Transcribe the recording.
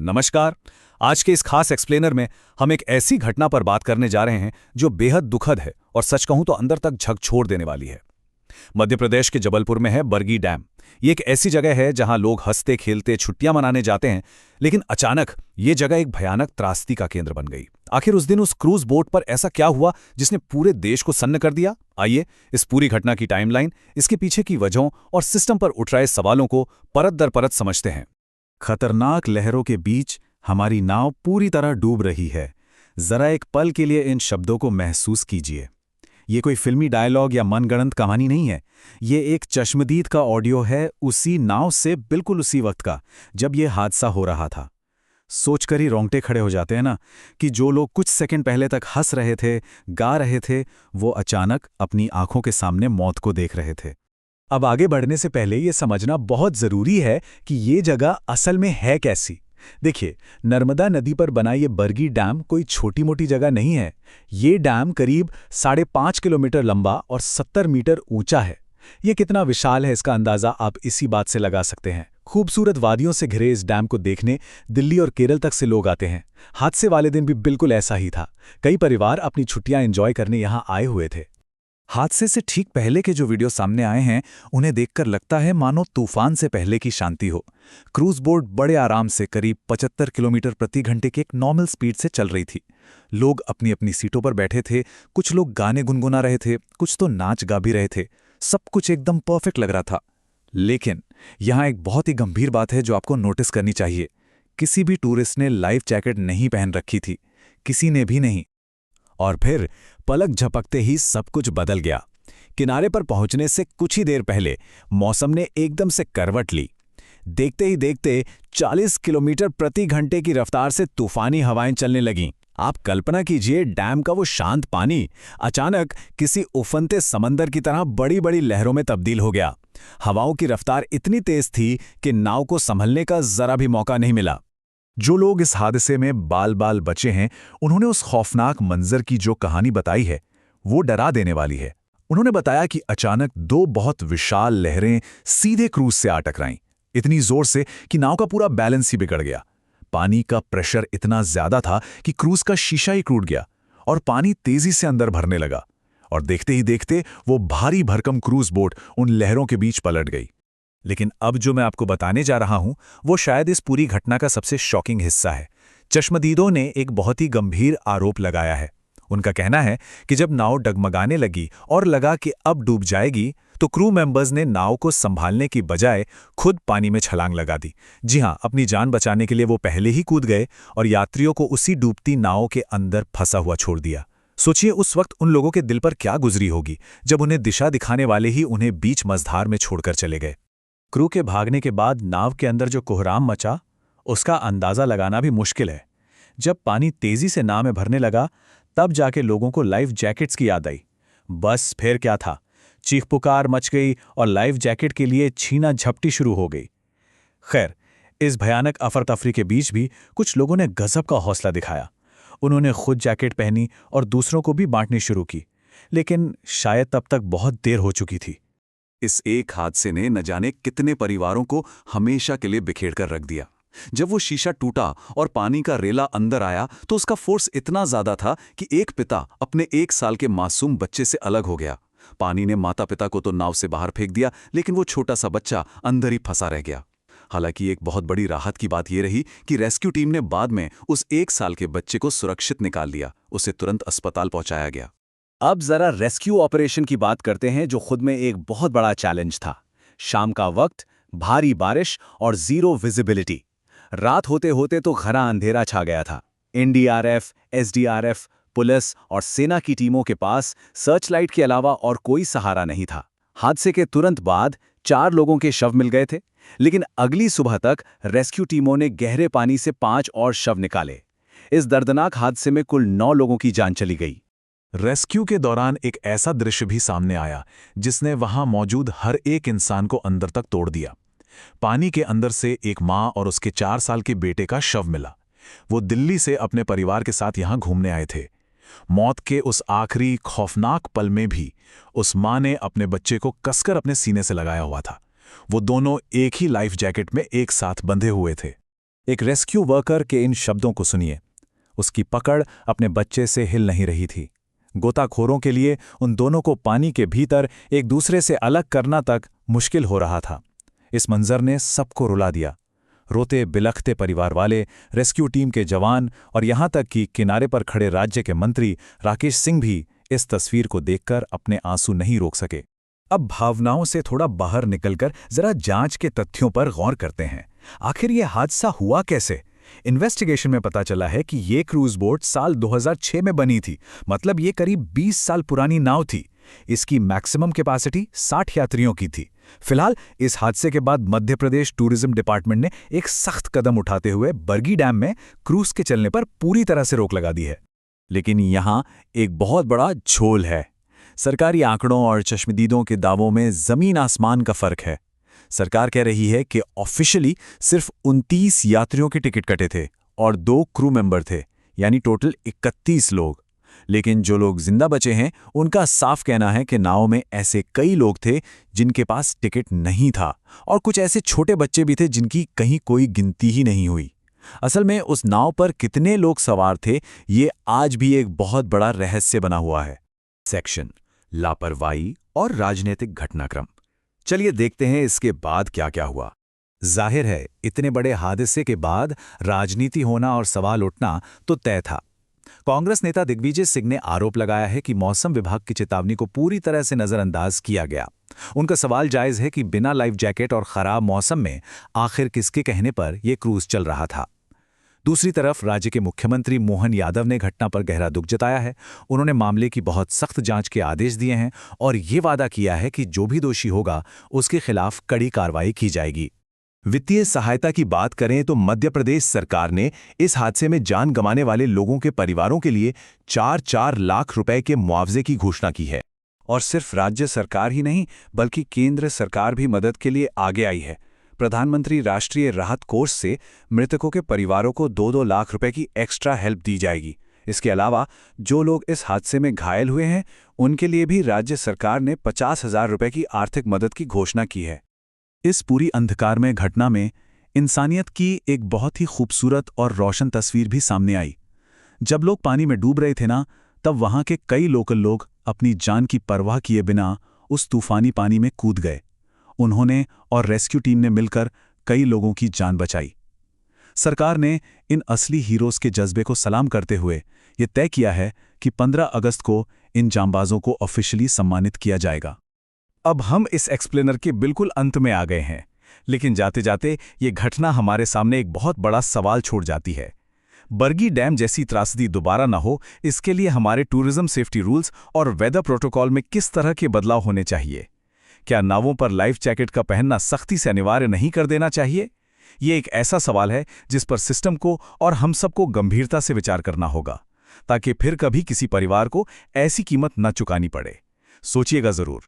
नमस्कार। आज के इस खास एक्सप्लेनर में हम एक ऐसी घटना पर बात करने जा रहे हैं जो बेहद दुखद है और सच कहूं तो अंदर तक झकझोर देने वाली है। मध्य प्रदेश के जबलपुर में है बरगी डैम। ये एक ऐसी जगह है जहां लोग हंसते खेलते छुट्टियां मनाने जाते हैं, लेकिन अचानक ये जगह एक भयानक त्रासदी का केंद्र बन गई। आखिर उस दिन उस क्रूज बोट पर ऐसा क्या हुआ जिसने पूरे देश को सन्न कर दिया? आइए इस पूरी घटना की टाइमलाइन, इसके पीछे की वजहों और सिस्टम पर उठ रहे सवालों को परत दर परत समझते हैं। खतरनाक लहरों के बीच हमारी नाव पूरी तरह डूब रही है। जरा एक पल के लिए इन शब्दों को महसूस कीजिए। ये कोई फिल्मी डायलॉग या मनगढ़ंत कहानी नहीं है। ये एक चश्मदीद का ऑडियो है, उसी नाव से बिल्कुल उसी वक्त का जब ये हादसा हो रहा था। सोचकर ही रोंगटे खड़े हो जाते हैं ना, कि जो लोग कुछ सेकंड पहले तक हंस रहे थे, गा रहे थे, वो अचानक अपनी आंखों के सामने मौत को देख रहे थे। अब आगे बढ़ने से पहले ये समझना बहुत जरूरी है कि ये जगह असल में है कैसी। देखिए, नर्मदा नदी पर बना ये बरगी डैम कोई छोटी मोटी जगह नहीं है। ये डैम करीब 5.5 किलोमीटर लंबा और 70 मीटर ऊंचा है। ये कितना विशाल है इसका अंदाजा आप इसी बात से लगा सकते हैं। खूबसूरत वादियों से घिरे इस डैम को देखने दिल्ली और केरल तक से लोग आते हैं। हादसे वाले दिन भी बिल्कुल ऐसा ही था। कई परिवार अपनी छुट्टियां एंजॉय करने यहाँ आए हुए थे। हादसे से ठीक पहले के जो वीडियो सामने आए हैं, उन्हें देखकर लगता है मानो तूफान से पहले की शांति हो। क्रूज बोट बड़े आराम से करीब 75 किलोमीटर प्रति घंटे की एक नॉर्मल स्पीड से चल रही थी। लोग अपनी अपनी सीटों पर बैठे थे, कुछ लोग गाने गुनगुना रहे थे, कुछ तो नाच गा भी रहे थे। सब कुछ एकदम परफेक्ट लग रहा था। लेकिन यहाँ एक बहुत ही गंभीर बात है जो आपको नोटिस करनी चाहिए। किसी भी टूरिस्ट ने लाइफ जैकेट नहीं पहन रखी थी, किसी ने भी नहीं। और फिर पलक झपकते ही सब कुछ बदल गया। किनारे पर पहुंचने से कुछ ही देर पहले मौसम ने एकदम से करवट ली। देखते ही देखते 40 किलोमीटर प्रति घंटे की रफ्तार से तूफानी हवाएं चलने लगीं। आप कल्पना कीजिए, डैम का वो शांत पानी अचानक किसी उफनते समंदर की तरह बड़ी बड़ी लहरों में तब्दील हो गया। हवाओं की रफ्तार इतनी तेज थी कि नाव को संभलने का जरा भी मौका नहीं मिला। जो लोग इस हादसे में बाल बाल बचे हैं, उन्होंने उस खौफनाक मंजर की जो कहानी बताई है, वो डरा देने वाली है। उन्होंने बताया कि अचानक दो बहुत विशाल लहरें सीधे क्रूज से आ टकराईं, इतनी जोर से कि नाव का पूरा बैलेंस ही बिगड़ गया। पानी का प्रेशर इतना ज्यादा था कि क्रूज का शीशा ही टूट गया और पानी तेजी से अंदर भरने लगा। और देखते ही देखते वो भारी भरकम क्रूज बोट उन लहरों के बीच पलट गई। लेकिन अब जो मैं आपको बताने जा रहा हूं, वो शायद इस पूरी घटना का सबसे शॉकिंग हिस्सा है। चश्मदीदों ने एक बहुत ही गंभीर आरोप लगाया है। उनका कहना है कि जब नाव डगमगाने लगी और लगा कि अब डूब जाएगी, तो क्रू मेंबर्स ने नाव को संभालने की बजाय खुद पानी में छलांग लगा दी। जी हां, अपनी जान बचाने के लिए वो पहले ही कूद गए और यात्रियों को उसी डूबती नाव के अंदर फंसा हुआ छोड़ दिया। सोचिए उस वक्त उन लोगों के दिल पर क्या गुजरी होगी जब उन्हें दिशा दिखाने वाले ही उन्हें बीच मझधार में छोड़कर चले गए। क्रू के भागने के बाद नाव के अंदर जो कोहराम मचा, उसका अंदाजा लगाना भी मुश्किल है। जब पानी तेजी से नाव में भरने लगा, तब जाके लोगों को लाइफ जैकेट्स की याद आई। बस फिर क्या था, चीख पुकार मच गई और लाइफ जैकेट के लिए छीना झपटी शुरू हो गई। खैर, इस भयानक अफरा-तफरी के बीच भी कुछ लोगों ने गजब का हौसला दिखाया। उन्होंने खुद जैकेट पहनी और दूसरों को भी बांटनी शुरू की। लेकिन शायद तब तक बहुत देर हो चुकी थी। इस एक हादसे ने न जाने कितने परिवारों को हमेशा के लिए बिखेर कर रख दिया। जब वो शीशा टूटा और पानी का रेला अंदर आया, तो उसका फोर्स इतना ज्यादा था कि एक पिता अपने 1 साल के मासूम बच्चे से अलग हो गया। पानी ने माता पिता को तो नाव से बाहर फेंक दिया, लेकिन वो छोटा सा बच्चा अंदर ही फंसा रह गया। हालांकि एक बहुत बड़ी राहत की बात यह रही कि रेस्क्यू टीम ने बाद में उस 1 साल के बच्चे को सुरक्षित निकाल लिया। उसे तुरंत अस्पताल पहुंचाया गया। अब जरा रेस्क्यू ऑपरेशन की बात करते हैं, जो खुद में एक बहुत बड़ा चैलेंज था। शाम का वक्त, भारी बारिश और जीरो विजिबिलिटी। रात होते होते तो घना अंधेरा छा गया था। एनडीआरएफ, एसडीआरएफ, पुलिस और सेना की टीमों के पास सर्च लाइट के अलावा और कोई सहारा नहीं था। हादसे के तुरंत बाद 4 लोगों के शव मिल गए थे, लेकिन अगली सुबह तक रेस्क्यू टीमों ने गहरे पानी से 5 और शव निकाले। इस दर्दनाक हादसे में कुल 9 लोगों की जान चली गई। रेस्क्यू के दौरान एक ऐसा दृश्य भी सामने आया जिसने वहां मौजूद हर एक इंसान को अंदर तक तोड़ दिया। पानी के अंदर से एक मां और उसके 4 साल के बेटे का शव मिला। वो दिल्ली से अपने परिवार के साथ यहां घूमने आए थे। मौत के उस आखिरी खौफनाक पल में भी उस मां ने अपने बच्चे को कसकर अपने सीने से लगाया हुआ था। वो दोनों एक ही लाइफ जैकेट में एक साथ बंधे हुए थे। एक रेस्क्यू वर्कर के इन शब्दों को सुनिए। उसकी पकड़ अपने बच्चे से हिल नहीं रही थी। गोताखोरों के लिए उन दोनों को पानी के भीतर एक दूसरे से अलग करना तक मुश्किल हो रहा था। इस मंजर ने सबको रुला दिया। रोते बिलखते परिवार वाले, रेस्क्यू टीम के जवान और यहां तक कि किनारे पर खड़े राज्य के मंत्री राकेश सिंह भी इस तस्वीर को देखकर अपने आंसू नहीं रोक सके। अब भावनाओं से थोड़ा बाहर निकलकर जरा जांच के तथ्यों पर गौर करते हैं। आखिर यह हादसा हुआ कैसे? इन्वेस्टिगेशन में पता चला है कि ये क्रूज बोट साल 2006 में बनी थी, मतलब ये करीब 20 साल पुरानी नाव थी। इसकी मैक्सिमम कैपेसिटी 60 यात्रियों की थी। फिलहाल इस हादसे के बाद मध्य प्रदेश टूरिज्म डिपार्टमेंट ने एक सख्त कदम उठाते हुए बरगी डैम में क्रूज के चलने पर पूरी तरह से रोक लगा दी है। लेकिन यहां एक बहुत बड़ा झोल है। सरकारी आंकड़ों और चश्मदीदों के दावों में जमीन आसमान का फर्क है। सरकार कह रही है कि ऑफिशियली सिर्फ 29 यात्रियों के टिकट कटे थे और 2 क्रू मेंबर थे, यानी टोटल 31 लोग। लेकिन जो लोग जिंदा बचे हैं उनका साफ कहना है कि नाव में ऐसे कई लोग थे जिनके पास टिकट नहीं था, और कुछ ऐसे छोटे बच्चे भी थे जिनकी कहीं कोई गिनती ही नहीं हुई। असल में उस नाव पर कितने लोग सवार थे, ये आज भी एक बहुत बड़ा रहस्य बना हुआ है। सेक्शन लापरवाही और राजनीतिक घटनाक्रम। चलिए देखते हैं इसके बाद क्या क्या हुआ। जाहिर है इतने बड़े हादसे के बाद राजनीति होना और सवाल उठना तो तय था। कांग्रेस नेता दिग्विजय सिंह ने आरोप लगाया है कि मौसम विभाग की चेतावनी को पूरी तरह से नजरअंदाज किया गया। उनका सवाल जायज है कि बिना लाइफ जैकेट और खराब मौसम में आखिर किसके कहने पर यह क्रूज चल रहा था। दूसरी तरफ राज्य के मुख्यमंत्री मोहन यादव ने घटना पर गहरा दुख जताया है। उन्होंने मामले की बहुत सख्त जांच के आदेश दिए हैं और ये वादा किया है कि जो भी दोषी होगा उसके खिलाफ कड़ी कार्रवाई की जाएगी। वित्तीय सहायता की बात करें तो मध्य प्रदेश सरकार ने इस हादसे में जान गंवाने वाले लोगों के परिवारों के लिए 4-4 लाख रुपए के मुआवजे की घोषणा की है। और सिर्फ राज्य सरकार ही नहीं बल्कि केंद्र सरकार भी मदद के लिए आगे आई है। प्रधानमंत्री राष्ट्रीय राहत कोष से मृतकों के परिवारों को 2-2 लाख रुपए की एक्स्ट्रा हेल्प दी जाएगी। इसके अलावा जो लोग इस हादसे में घायल हुए हैं उनके लिए भी राज्य सरकार ने 50,000 रुपए की आर्थिक मदद की घोषणा की है। इस पूरी अंधकारमय घटना में इंसानियत की एक बहुत ही खूबसूरत और रोशन तस्वीर भी सामने आई। जब लोग पानी में डूब रहे थे ना, तब वहां के कई लोकल लोग अपनी जान की परवाह किए बिना उस तूफानी पानी में कूद गए। उन्होंने और रेस्क्यू टीम ने मिलकर कई लोगों की जान बचाई। सरकार ने इन असली हीरोज के जज्बे को सलाम करते हुए ये तय किया है कि 15 अगस्त को इन जांबाजों को ऑफिशियली सम्मानित किया जाएगा। अब हम इस एक्सप्लेनर के बिल्कुल अंत में आ गए हैं, लेकिन जाते जाते ये घटना हमारे सामने एक बहुत बड़ा सवाल छोड़ जाती है। बरगी डैम जैसी त्रासदी दोबारा न हो, इसके लिए हमारे टूरिज्म सेफ्टी रूल्स और वेदर प्रोटोकॉल में किस तरह के बदलाव होने चाहिए? क्या नावों पर लाइफ जैकेट का पहनना सख्ती से अनिवार्य नहीं कर देना चाहिए? ये एक ऐसा सवाल है जिस पर सिस्टम को और हम सबको गंभीरता से विचार करना होगा, ताकि फिर कभी किसी परिवार को ऐसी कीमत न चुकानी पड़े। सोचिएगा जरूर।